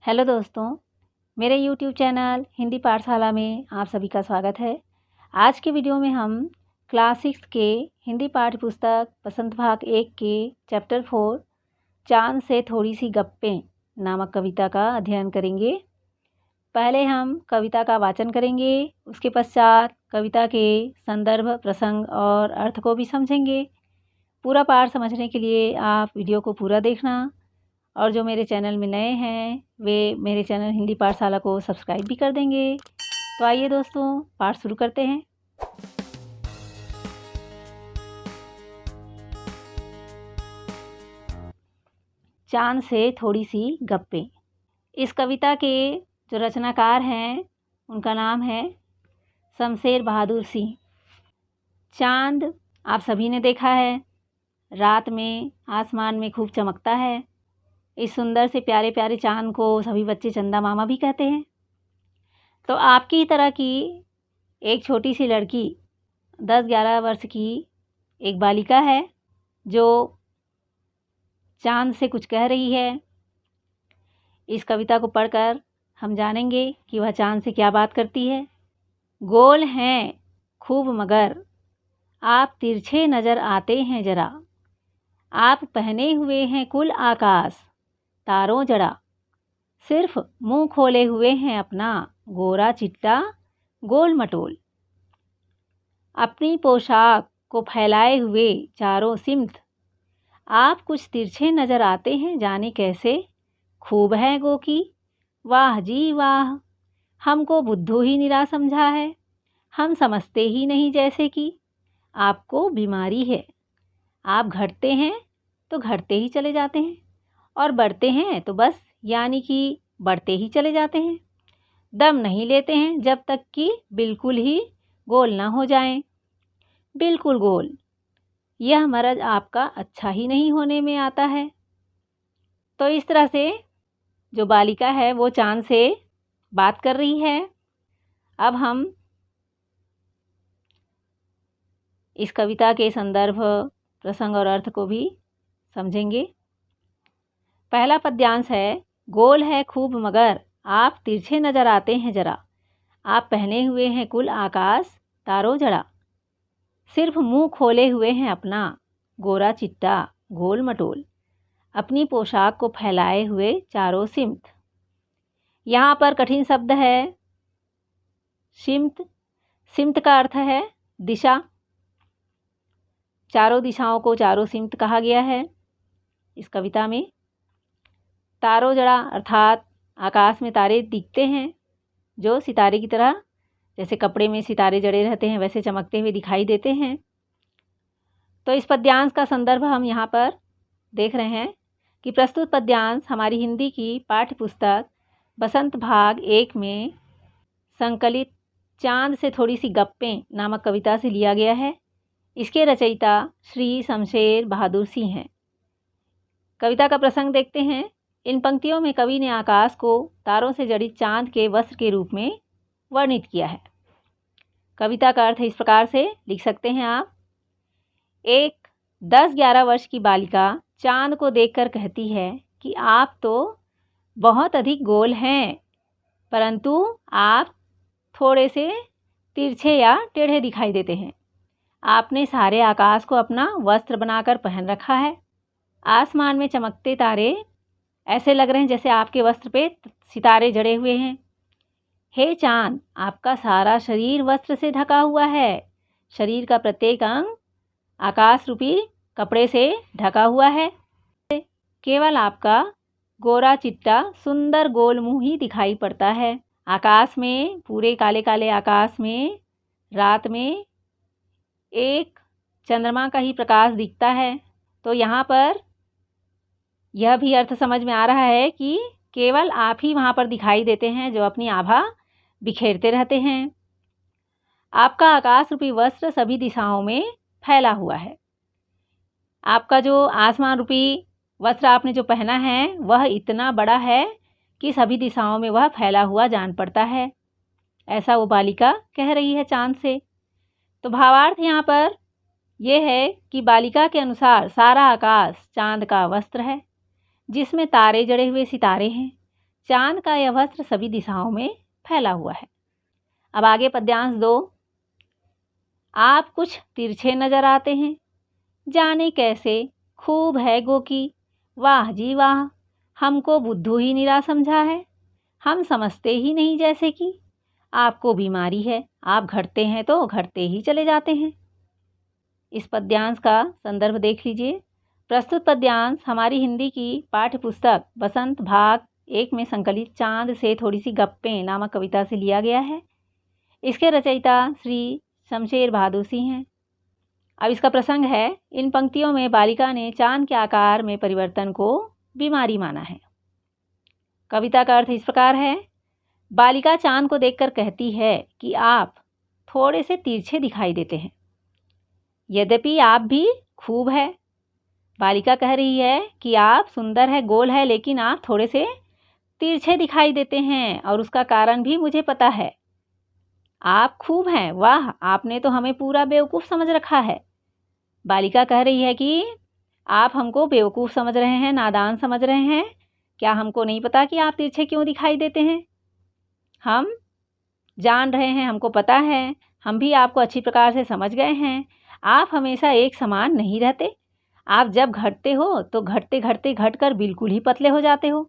Hello दोस्तों, मेरे YouTube channel Hindi पाठशाला में आप सभी का स्वागत है। आज के वीडियो में हम क्लास 6 के हिंदी पाठ्य पुस्तक बसंत भाग 1 के चैप्टर 4 चांद से थोड़ी सी गप्पें नामक कविता का अध्ययन करेंगे। पहले हम कविता का वाचन करेंगे, उसके पश्चात कविता के संदर्भ, प्रसंग और अर्थ को भी समझेंगे। पूरा पाठ समझने के लिए आप वीडियो को पूरा देखना और जो मेरे चैनल में नए हैं वे मेरे चैनल हिंदी पाठशाला को सब्सक्राइब भी कर देंगे। तो आइए दोस्तों, पाठ शुरू करते हैं। चांद से थोड़ी सी गप्पें। इस कविता के जो रचनाकार हैं उनका नाम है शमशेर बहादुर सिंह। चांद आप सभी ने देखा है, रात में आसमान में खूब चमकता है। इस सुंदर से प्यारे प्यारे चांद को सभी बच्चे चंदा मामा भी कहते हैं। तो आपकी ही तरह की एक छोटी सी लड़की 10-11 वर्ष की एक बालिका है जो चांद से कुछ कह रही है। इस कविता को पढ़कर हम जानेंगे कि वह चांद से क्या बात करती है। गोल हैं खूब मगर आप तिरछे नज़र आते हैं ज़रा, आप पहने हुए हैं कुल आकाश तारों जड़ा, सिर्फ मुंह खोले हुए हैं अपना गोरा चिट्टा गोल मटोल, अपनी पोशाक को फैलाए हुए चारों सिमत, आप कुछ तिरछे नज़र आते हैं जाने कैसे, खूब है गो की वाह जी वाह, हमको बुद्धू ही निरा समझा है, हम समझते ही नहीं जैसे कि आपको बीमारी है, आप घटते हैं तो घटते ही चले जाते हैं और बढ़ते हैं तो बस यानी कि बढ़ते ही चले जाते हैं, दम नहीं लेते हैं जब तक कि बिल्कुल ही गोल ना हो जाएं। बिल्कुल गोल, यह मर्ज़ आपका अच्छा ही नहीं होने में आता है। तो इस तरह से जो बालिका है वो चांद से बात कर रही है। अब हम इस कविता के संदर्भ, प्रसंग और अर्थ को भी समझेंगे। पहला पद्यांश है, गोल है खूब मगर आप तिरछे नज़र आते हैं ज़रा, आप पहने हुए हैं कुल आकाश तारों जड़ा, सिर्फ मुंह खोले हुए हैं अपना गोरा चिट्टा गोल मटोल, अपनी पोशाक को फैलाए हुए चारों सिमत। यहाँ पर कठिन शब्द है सिमत। सिमत का अर्थ है दिशा। चारों दिशाओं को चारों सिमत कहा गया है इस कविता में। तारों जड़ा अर्थात आकाश में तारे दिखते हैं जो सितारे की तरह, जैसे कपड़े में सितारे जड़े रहते हैं वैसे चमकते हुए दिखाई देते हैं। तो इस पद्यांश का संदर्भ हम यहाँ पर देख रहे हैं कि प्रस्तुत पद्यांश हमारी हिंदी की पाठ्य पुस्तक बसंत भाग 1 में संकलित चांद से थोड़ी सी गप्पें नामक कविता से लिया गया है। इसके रचयिता श्री शमशेर बहादुर सिंह हैं। कविता का प्रसंग देखते हैं। इन पंक्तियों में कवि ने आकाश को तारों से जड़ित चांद के वस्त्र के रूप में वर्णित किया है। कविता का अर्थ इस प्रकार से लिख सकते हैं आप। एक 10-11 वर्ष की बालिका चांद को देखकर कहती है कि आप तो बहुत अधिक गोल हैं, परंतु आप थोड़े से तिरछे या टेढ़े दिखाई देते हैं। आपने सारे आकाश को अपना वस्त्र बनाकर पहन रखा है। आसमान में चमकते तारे ऐसे लग रहे हैं जैसे आपके वस्त्र पे सितारे जड़े हुए हैं। हे चांद, आपका सारा शरीर वस्त्र से ढका हुआ है। शरीर का प्रत्येक अंग आकाश रूपी कपड़े से ढका हुआ है। केवल आपका गोरा चिट्टा सुंदर गोल मुंह ही दिखाई पड़ता है। आकाश में, पूरे काले काले आकाश में रात में एक चंद्रमा का ही प्रकाश दिखता है। तो यहाँ पर यह भी अर्थ समझ में आ रहा है कि केवल आप ही वहाँ पर दिखाई देते हैं जो अपनी आभा बिखेरते रहते हैं। आपका आकाश रूपी वस्त्र सभी दिशाओं में फैला हुआ है। आपका जो आसमान रूपी वस्त्र आपने जो पहना है वह इतना बड़ा है कि सभी दिशाओं में वह फैला हुआ जान पड़ता है। ऐसा वो बालिका कह रही है चांद से। तो भावार्थ यहाँ पर यह है कि बालिका के अनुसार सारा आकाश चांद का वस्त्र है जिसमें तारे जड़े हुए सितारे हैं। चाँद का यह वस्त्र सभी दिशाओं में फैला हुआ है। अब आगे पद्यांश 2। आप कुछ तिरछे नजर आते हैं, जाने कैसे खूब है गो की, वाह जी वाह, हमको बुद्धू ही निरा समझा है, हम समझते ही नहीं जैसे कि आपको बीमारी है, आप घटते हैं तो घटते ही चले जाते हैं। इस पद्यांश का संदर्भ देख लीजिए। प्रस्तुत पद्यांश हमारी हिंदी की पाठ्य पुस्तक बसंत भाग 1 में संकलित चांद से थोड़ी सी गप्पें नामक कविता से लिया गया है। इसके रचयिता श्री शमशेर बहादुर सिंह हैं। अब इसका प्रसंग है, इन पंक्तियों में बालिका ने चांद के आकार में परिवर्तन को बीमारी माना है। कविता का अर्थ इस प्रकार है। बालिका चांद को देखकर कहती है कि आप थोड़े से तिरछे दिखाई देते हैं, यद्यपि आप भी खूब है। बालिका कह रही है कि आप सुंदर है, गोल है, लेकिन आप थोड़े से तिरछे दिखाई देते हैं और उसका कारण भी मुझे पता है। आप खूब हैं, वाह, आपने तो हमें पूरा बेवकूफ़ समझ रखा है। बालिका कह रही है कि आप हमको बेवकूफ़ समझ रहे हैं, नादान समझ रहे हैं। क्या हमको नहीं पता कि आप तिरछे क्यों दिखाई देते हैं? हम जान रहे हैं, हमको पता है, हम भी आपको अच्छी प्रकार से समझ गए हैं। आप हमेशा एक समान नहीं रहते। आप जब घटते हो तो घटते घटते घटकर बिल्कुल ही पतले हो जाते हो।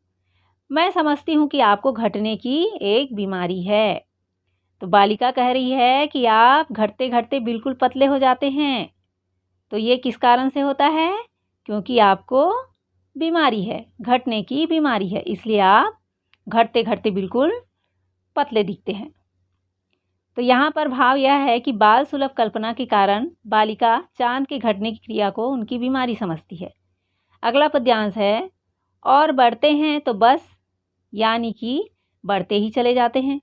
मैं समझती हूँ कि आपको घटने की एक बीमारी है। तो बालिका कह रही है कि आप घटते घटते बिल्कुल पतले हो जाते हैं, तो ये किस कारण से होता है? क्योंकि आपको बीमारी है, घटने की बीमारी है, इसलिए आप घटते घटते बिल्कुल पतले दिखते हैं। तो यहाँ पर भाव यह है कि बाल सुलभ कल्पना के कारण बालिका चांद के घटने की क्रिया को उनकी बीमारी समझती है। अगला पद्यांश है, और बढ़ते हैं तो बस, यानी कि बढ़ते ही चले जाते हैं,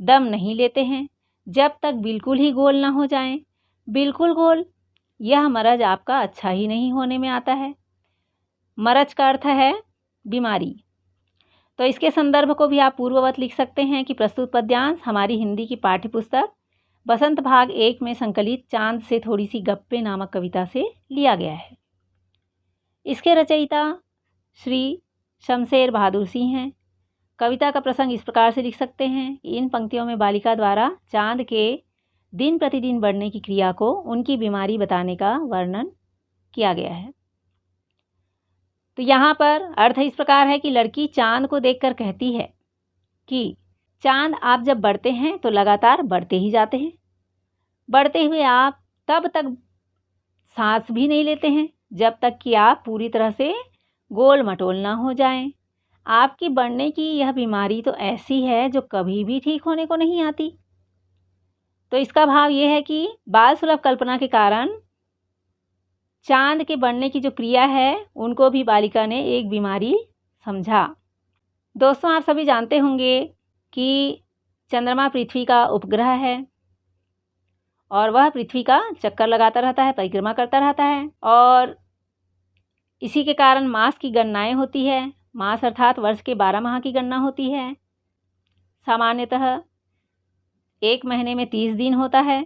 दम नहीं लेते हैं जब तक बिल्कुल ही गोल ना हो जाएं। बिल्कुल गोल, यह मरज आपका अच्छा ही नहीं होने में आता है। मरज का अर्थ है बीमारी। तो इसके संदर्भ को भी आप पूर्ववत लिख सकते हैं कि प्रस्तुत पद्यांश हमारी हिंदी की पाठ्य पुस्तक बसंत भाग 1 में संकलित चांद से थोड़ी सी गप्पें नामक कविता से लिया गया है। इसके रचयिता श्री शमशेर बहादुर सिंह हैं। कविता का प्रसंग इस प्रकार से लिख सकते हैं कि इन पंक्तियों में बालिका द्वारा चांद के दिन प्रतिदिन बढ़ने की क्रिया को उनकी बीमारी बताने का वर्णन किया गया है। तो यहाँ पर अर्थ इस प्रकार है कि लड़की चांद को देखकर कहती है कि चांद आप जब बढ़ते हैं तो लगातार बढ़ते ही जाते हैं। बढ़ते हुए आप तब तक सांस भी नहीं लेते हैं जब तक कि आप पूरी तरह से गोल मटोल ना हो जाएं। आपकी बढ़ने की यह बीमारी तो ऐसी है जो कभी भी ठीक होने को नहीं आती। तो इसका भाव ये है कि बाल सुलभ कल्पना के कारण चांद के बढ़ने की जो क्रिया है उनको भी बालिका ने एक बीमारी समझा। दोस्तों, आप सभी जानते होंगे कि चंद्रमा पृथ्वी का उपग्रह है और वह पृथ्वी का चक्कर लगाता रहता है, परिक्रमा करता रहता है, और इसी के कारण मास की गणनाएं होती है। मास अर्थात वर्ष के 12 माह की गणना होती है। सामान्यतः एक महीने में 30 दिन होता है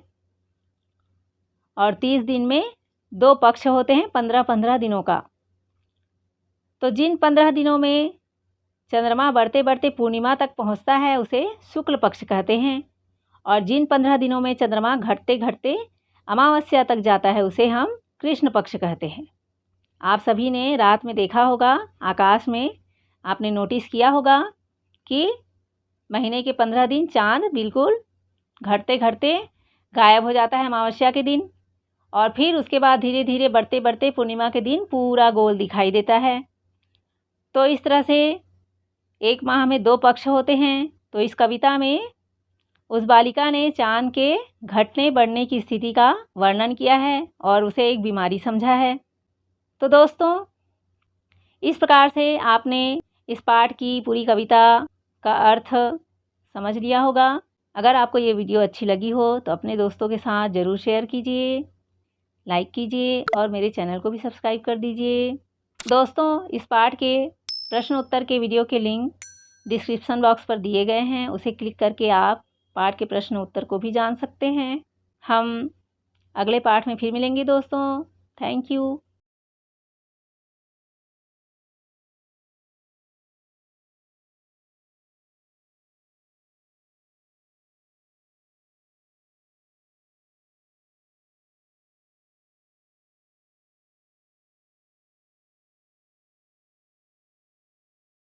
और 30 दिन में 2 पक्ष होते हैं 15-15 दिनों का। तो जिन 15 दिनों में चंद्रमा बढ़ते बढ़ते पूर्णिमा तक पहुंचता है उसे शुक्ल पक्ष कहते हैं, और जिन 15 दिनों में चंद्रमा घटते घटते अमावस्या तक जाता है उसे हम कृष्ण पक्ष कहते हैं। आप सभी ने रात में देखा होगा, आकाश में आपने नोटिस किया होगा कि महीने के 15 दिन चाँद बिल्कुल घटते घटते गायब हो जाता है अमावस्या के दिन, और फिर उसके बाद धीरे धीरे बढ़ते बढ़ते पूर्णिमा के दिन पूरा गोल दिखाई देता है। तो इस तरह से एक माह में 2 पक्ष होते हैं। तो इस कविता में उस बालिका ने चाँद के घटने बढ़ने की स्थिति का वर्णन किया है और उसे एक बीमारी समझा है। तो दोस्तों, इस प्रकार से आपने इस पाठ की पूरी कविता का अर्थ समझ लिया होगा। अगर आपको ये वीडियो अच्छी लगी हो तो अपने दोस्तों के साथ ज़रूर शेयर कीजिए, लाइक कीजिए और मेरे चैनल को भी सब्सक्राइब कर दीजिए। दोस्तों, इस पाठ के प्रश्न उत्तर के वीडियो के लिंक डिस्क्रिप्शन बॉक्स पर दिए गए हैं, उसे क्लिक करके आप पाठ के प्रश्न उत्तर को भी जान सकते हैं। हम अगले पाठ में फिर मिलेंगे दोस्तों। Thank you.